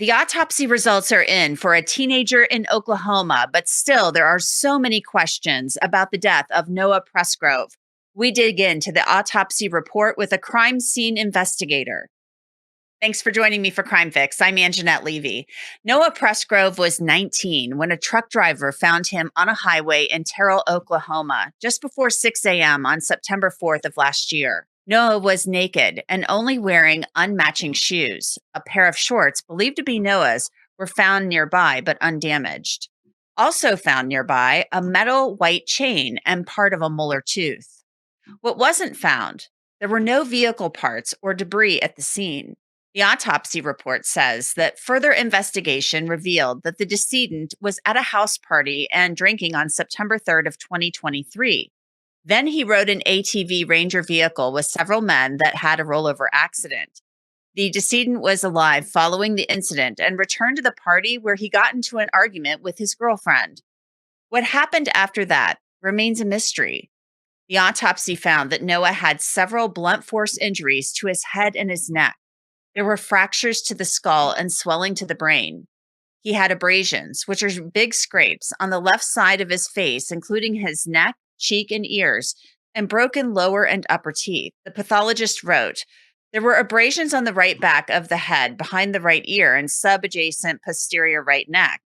The autopsy results are in for a teenager in Oklahoma, but still, there are so many questions about the death of Noah Presgrove. We dig into the autopsy report with a crime scene investigator. Thanks for joining me for Crime Fix. I'm Angenette Levy. Noah Presgrove was 19 when a truck driver found him on a highway in Terral, Oklahoma, just before 6 a.m. on September 4th of last year. Noah was naked and only wearing unmatching shoes. A pair of shorts believed to be Noah's were found nearby but undamaged. Also found nearby, a metal white chain and part of a molar tooth. What wasn't found? There were no vehicle parts or debris at the scene. The autopsy report says that further investigation revealed that the decedent was at a house party and drinking on September 3rd of 2023. Then he rode an ATV Ranger vehicle with several men that had a rollover accident. The decedent was alive following the incident and returned to the party where he got into an argument with his girlfriend. What happened after that remains a mystery. The autopsy found that Noah had several blunt force injuries to his head and his neck. There were fractures to the skull and swelling to the brain. He had abrasions, which are big scrapes, on the left side of his face, including his neck, cheek, and ears, and broken lower and upper teeth. The pathologist wrote, there were abrasions on the right back of the head, behind the right ear, and subadjacent posterior right neck.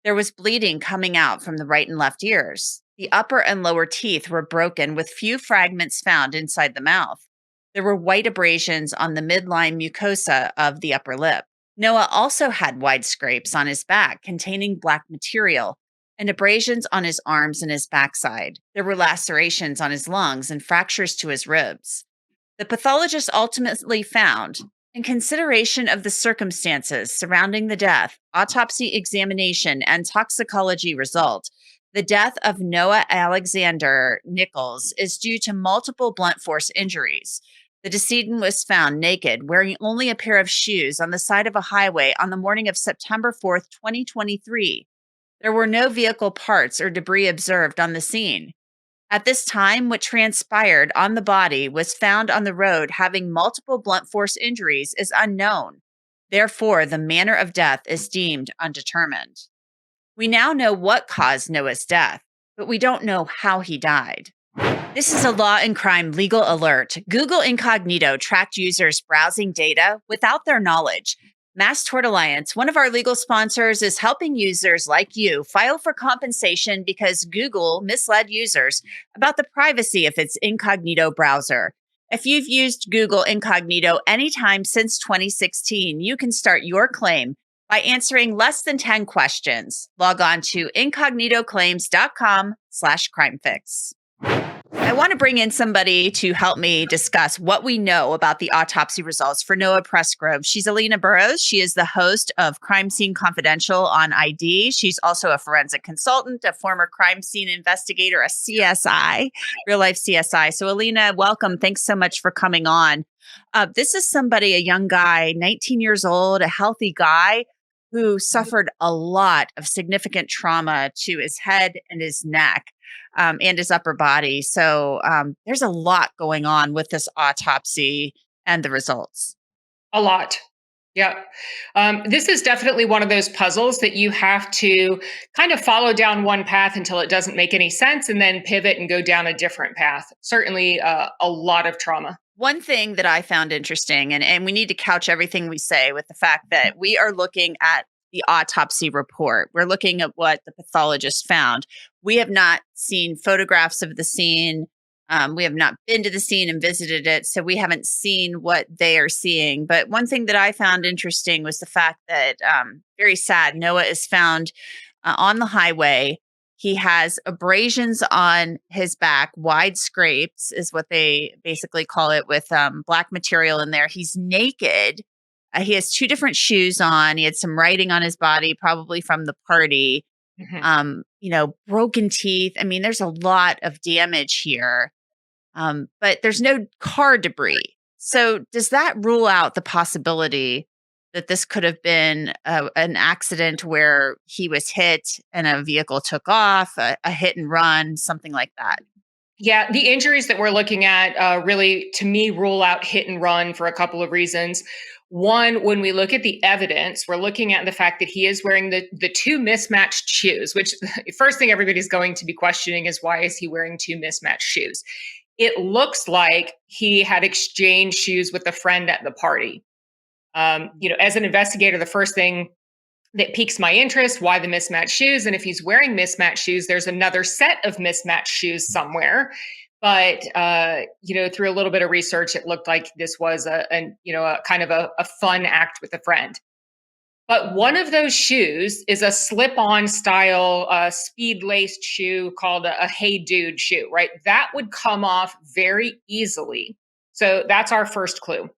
There was bleeding coming out from the right and left ears. The upper and lower teeth were broken with few fragments found inside the mouth. There were white abrasions on the midline mucosa of the upper lip. Noah also had wide scrapes on his back containing black material and abrasions on his arms and his backside. There were lacerations on his lungs and fractures to his ribs. The pathologist ultimately found, in consideration of the circumstances surrounding the death, autopsy examination, and toxicology result, the death of Noah Alexander Nichols is due to multiple blunt force injuries. The decedent was found naked, wearing only a pair of shoes on the side of a highway on the morning of September 4th, 2023. There were no vehicle parts or debris observed on the scene. At this time, what transpired on the body was found on the road having multiple blunt force injuries is unknown. Therefore, the manner of death is deemed undetermined. We now know what caused Noah's death, but we don't know how he died. This is a Law and Crime legal alert. Google Incognito tracked users' browsing data without their knowledge. Mass Tort Alliance, one of our legal sponsors, is helping users like you file for compensation because Google misled users about the privacy of its incognito browser. If you've used Google Incognito anytime since 2016, you can start your claim by answering less than 10 questions. Log on to incognitoclaims.com/crimefix. I want to bring in somebody to help me discuss what we know about the autopsy results for Noah Presgrove. She's Alina Burroughs. She is the host of Crime Scene Confidential on ID. She's also a forensic consultant, a former crime scene investigator, a CSI, real life CSI. So Alina, welcome. Thanks so much for coming on. This is somebody, a young guy, 19 years old, a healthy guy who suffered a lot of significant trauma to his head and his neck. And his upper body. So there's a lot going on with this autopsy and the results. A lot. Yeah. This is definitely one of those puzzles that you have to kind of follow down one path until it doesn't make any sense and then pivot and go down a different path. Certainly a lot of trauma. One thing that I found interesting, and we need to couch everything we say with the fact that we are looking at the autopsy report. We're looking at what the pathologist found. We have not seen photographs of the scene. We have not been to the scene and visited it, so we haven't seen what they are seeing. But one thing that I found interesting was the fact that, very sad, Noah is found on the highway. He has abrasions on his back, wide scrapes is what they basically call it, with black material in there. He's naked. He has two different shoes on. He had some writing on his body, probably from the party. Mm-hmm. Broken teeth. I mean, there's a lot of damage here, but there's no car debris. So does that rule out the possibility that this could have been an accident where he was hit and a vehicle took off, a hit and run, something like that? Yeah, the injuries that we're looking at really, to me, rule out hit and run for a couple of reasons. One, when we look at the evidence, we're looking at the fact that he is wearing the two mismatched shoes, which the first thing everybody's going to be questioning is why is he wearing two mismatched shoes? It looks like he had exchanged shoes with a friend at the party. As an investigator, the first thing that piques my interest, why the mismatched shoes? And if he's wearing mismatched shoes, there's another set of mismatched shoes somewhere. But through a little bit of research, it looked like this was a kind of a fun act with a friend. But one of those shoes is a slip-on style speed-laced shoe called a Hey Dude shoe, right? That would come off very easily. So that's our first clue.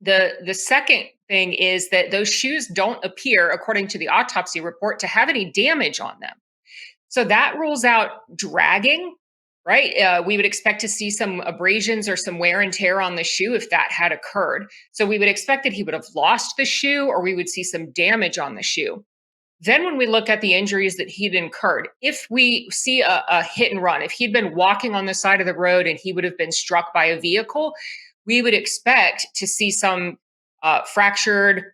The second thing is that those shoes don't appear, according to the autopsy report, to have any damage on them. So that rules out dragging, right? We would expect to see some abrasions or some wear and tear on the shoe if that had occurred. So we would expect that he would have lost the shoe or we would see some damage on the shoe. Then when we look at the injuries that he'd incurred, if we see a hit and run, if he'd been walking on the side of the road and he would have been struck by a vehicle, we would expect to see some fractured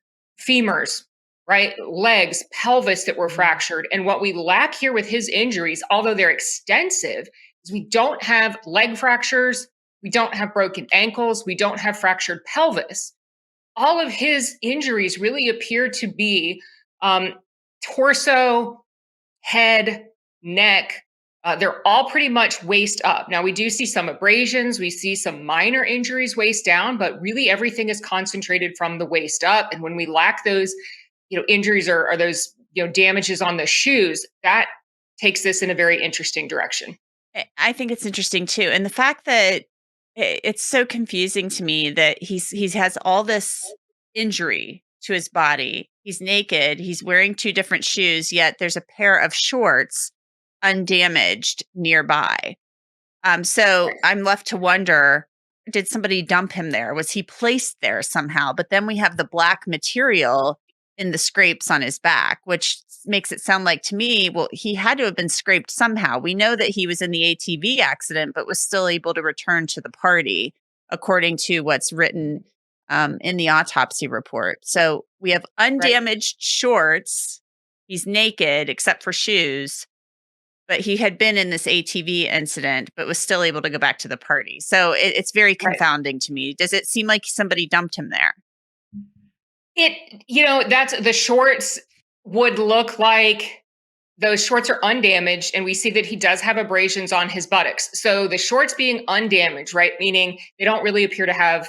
femurs, right? Legs, pelvis that were fractured. And what we lack here with his injuries, although they're extensive, is we don't have leg fractures, we don't have broken ankles, we don't have fractured pelvis. All of his injuries really appear to be torso, head, neck. They're all pretty much waist up. Now, we do see some abrasions. We see some minor injuries waist down, but really everything is concentrated from the waist up. And when we lack those, injuries or those, damages on the shoes, that takes this in a very interesting direction. I think it's interesting too. And the fact that it's so confusing to me that he has all this injury to his body. He's naked, he's wearing two different shoes, yet there's a pair of shorts undamaged nearby. So I'm left to wonder, did somebody dump him there? Was he placed there somehow? But then we have the black material in the scrapes on his back, which makes it sound like to me, well, he had to have been scraped somehow. We know that he was in the ATV accident, but was still able to return to the party, according to what's written in the autopsy report. So we have undamaged shorts. He's naked except for shoes, but he had been in this ATV incident, but was still able to go back to the party. So it's very confounding to me. Does it seem like somebody dumped him there? That's the shorts would look like those shorts are undamaged, and we see that he does have abrasions on his buttocks. So the shorts being undamaged, right, meaning they don't really appear to have,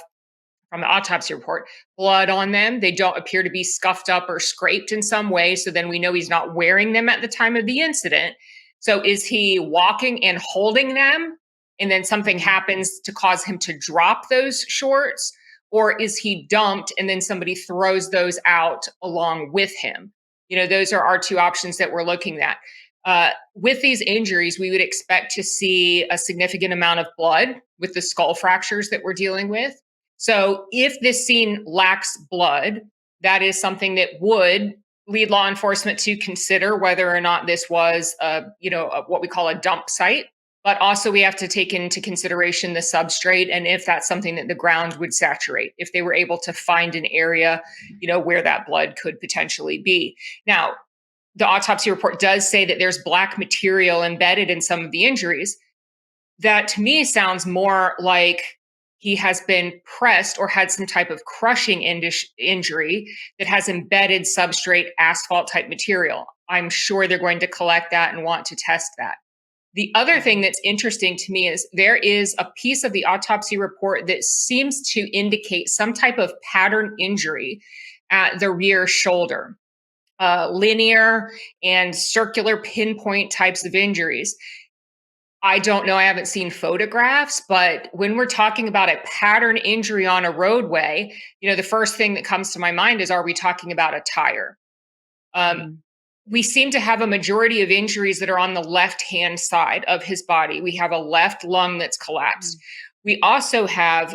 from the autopsy report, blood on them. They don't appear to be scuffed up or scraped in some way. So then we know he's not wearing them at the time of the incident. So is he walking and holding them, and then something happens to cause him to drop those shorts? Or is he dumped and then somebody throws those out along with him? Those are our two options that we're looking at. With these injuries, we would expect to see a significant amount of blood with the skull fractures that we're dealing with. So if this scene lacks blood, that is something that would lead law enforcement to consider whether or not this was what we call a dump site. But also we have to take into consideration the substrate and if that's something that the ground would saturate, if they were able to find an area, where that blood could potentially be. Now, the autopsy report does say that there's black material embedded in some of the injuries. That to me sounds more like he has been pressed or had some type of crushing injury that has embedded substrate asphalt type material. I'm sure they're going to collect that and want to test that. The other thing that's interesting to me is there is a piece of the autopsy report that seems to indicate some type of pattern injury at the rear shoulder. Linear and circular pinpoint types of injuries. I don't know. I haven't seen photographs, but when we're talking about a pattern injury on a roadway, the first thing that comes to my mind is, are we talking about a tire? We seem to have a majority of injuries that are on the left-hand side of his body. We have a left lung that's collapsed. We also have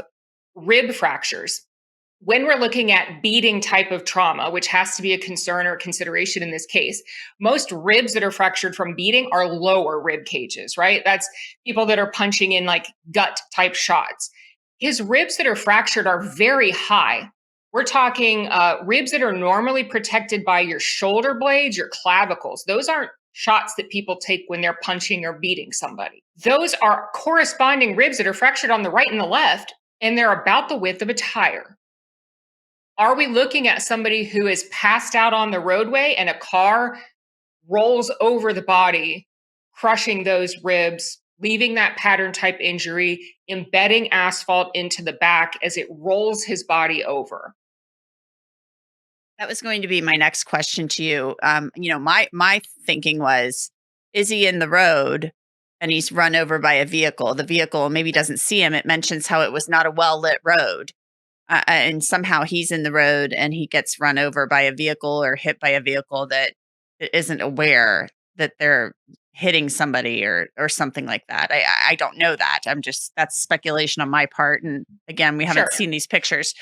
rib fractures. when we're looking at beating type of trauma, which has to be a concern or consideration in this case, most ribs that are fractured from beating are lower rib cages, right? That's people that are punching in like gut type shots. His ribs that are fractured are very high. We're talking ribs that are normally protected by your shoulder blades, your clavicles. Those aren't shots that people take when they're punching or beating somebody. Those are corresponding ribs that are fractured on the right and the left, and they're about the width of a tire. Are we looking at somebody who is passed out on the roadway and a car rolls over the body, crushing those ribs, leaving that pattern type injury, embedding asphalt into the back as it rolls his body over? That was going to be my next question to you. My thinking was, is he in the road and he's run over by a vehicle? The vehicle maybe doesn't see him. It mentions how it was not a well lit road. And somehow he's in the road and he gets run over by a vehicle or hit by a vehicle that isn't aware that they're hitting somebody or something like that. I don't know that. That's speculation on my part. And again, we Sure. haven't seen these pictures.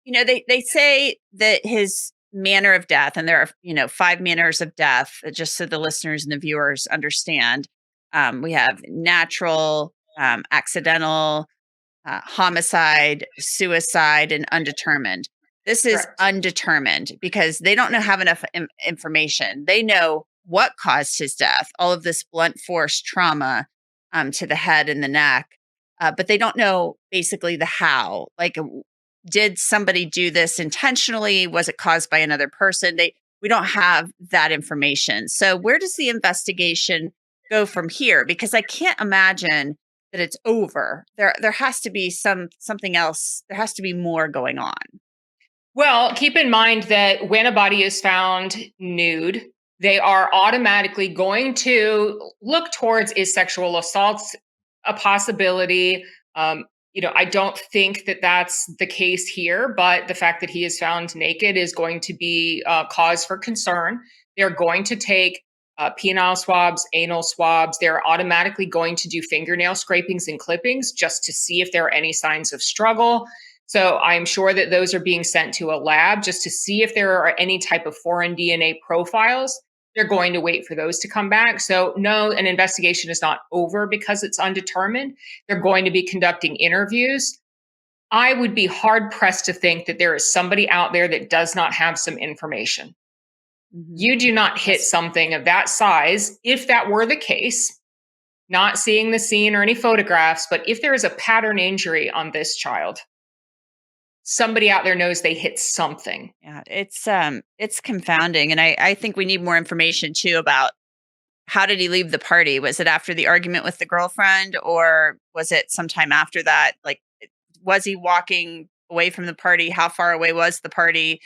They say that his manner of death, and there are, 5 manners of death, just so the listeners and the viewers understand. We have natural, accidental, homicide, suicide, and undetermined. This is Correct. undetermined because they don't have enough information. They know what caused his death, all of this blunt force trauma to the head and the neck, but they don't know basically the how. Like, did somebody do this intentionally? Was it caused by another person? We don't have that information. So where does the investigation go from here? Because I can't imagine that it's over. There has to be something else. There has to be more going on. Well, keep in mind that when a body is found nude, they are automatically going to look towards, is sexual assault a possibility? I don't think that that's the case here, but the fact that he is found naked is going to be cause for concern. They're going to take penile swabs, anal swabs. They're automatically going to do fingernail scrapings and clippings just to see if there are any signs of struggle. So I'm sure that those are being sent to a lab just to see if there are any type of foreign DNA profiles. They're going to wait for those to come back. So no, an investigation is not over because it's undetermined. They're going to be conducting interviews. I would be hard pressed to think that there is somebody out there that does not have some information. Mhm. You do not hit something of that size. If that were the case, not seeing the scene or any photographs, but if there is a pattern injury on this child, somebody out there knows they hit something. Yeah, it's confounding, and I think we need more information too about how did he leave the party? Was it after the argument with the girlfriend, or was it sometime after that? Like, was he walking away from the party? How far away was the party?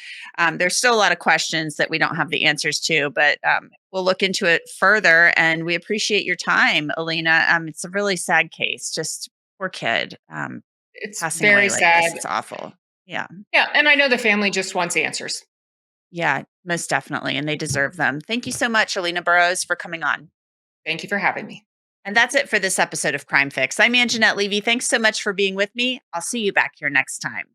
There's still a lot of questions that we don't have the answers to, but we'll look into it further. And we appreciate your time, Alina. It's a really sad case. Just poor kid It's passing away very like this. sad. It's awful. Yeah. Yeah, and I know the family just wants answers. Yeah, most definitely. And they deserve them. Thank you so much, Alina Burroughs, for coming on. Thank you for having me. And that's it for this episode of Crime Fix. I'm Angenette Levy. Thanks so much for being with me. I'll see you back here next time.